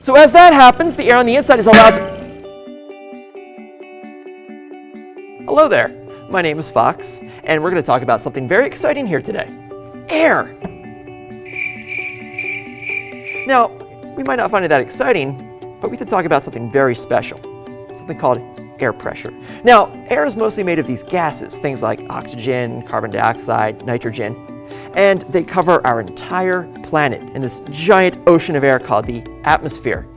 So as that happens, the air on the inside is allowed to... Hello there, my name is Fox, and we're going to talk about something very exciting here today. Air! Now, we might not find it that exciting, but we could talk about something very special, something called air pressure. Now, air is mostly made of these gases, things like oxygen, carbon dioxide, nitrogen, and they cover our entire planet in this giant ocean of air called the atmosphere.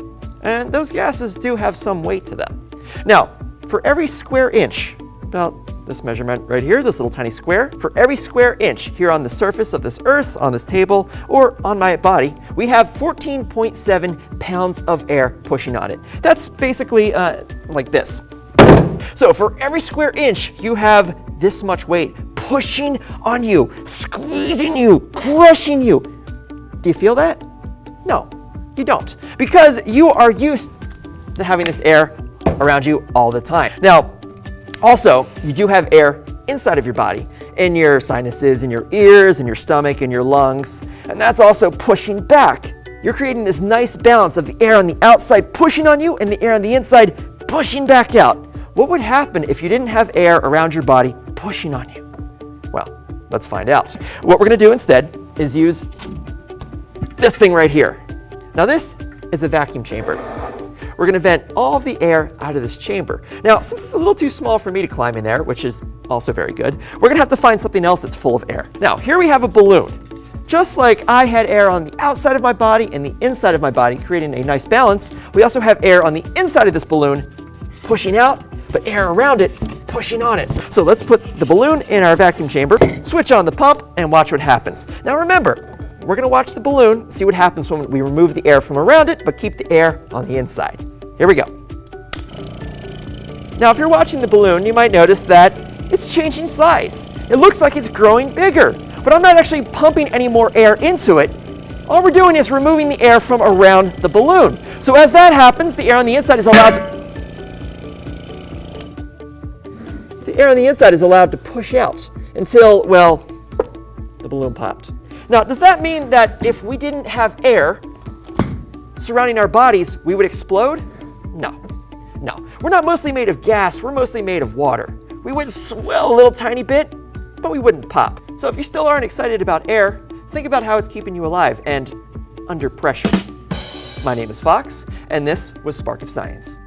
And those gases do have some weight to them. Now, for every square inch, about this measurement right here, this little tiny square, for every square inch here on the surface of this earth, on this table, or on my body, we have 14.7 pounds of air pushing on it. That's basically like this. So for every square inch, you have this much weight pushing on you, squeezing you, crushing you. Do you feel that? No, you don't, because you are used to having this air around you all the time. Now, also, you do have air inside of your body, in your sinuses, in your ears, in your stomach, in your lungs, and that's also pushing back. You're creating this nice balance of the air on the outside pushing on you and the air on the inside pushing back out. What would happen if you didn't have air around your body pushing on you? Well, let's find out. What we're going to do instead is use this thing right here. Now this is a vacuum chamber. We're going to vent all of the air out of this chamber. Now, since it's a little too small for me to climb in there, which is also very good, we're going to have to find something else that's full of air. Now, here we have a balloon. Just like I had air on the outside of my body and the inside of my body, creating a nice balance, we also have air on the inside of this balloon pushing out, but air around it pushing on it. So let's put the balloon in our vacuum chamber, switch on the pump, and watch what happens. Now remember, we're going to watch the balloon, see what happens when we remove the air from around it, but keep the air on the inside. Here we go. Now if you're watching the balloon, you might notice that it's changing size. It looks like it's growing bigger, but I'm not actually pumping any more air into it. All we're doing is removing the air from around the balloon. So as that happens, the air on the inside is allowed to push out until, well, the balloon popped. Now, does that mean that if we didn't have air surrounding our bodies, we would explode? No. We're not mostly made of gas, we're mostly made of water. We would swell a little tiny bit, but we wouldn't pop. So if you still aren't excited about air, think about how it's keeping you alive and under pressure. My name is Fox, and this was Spark of Science.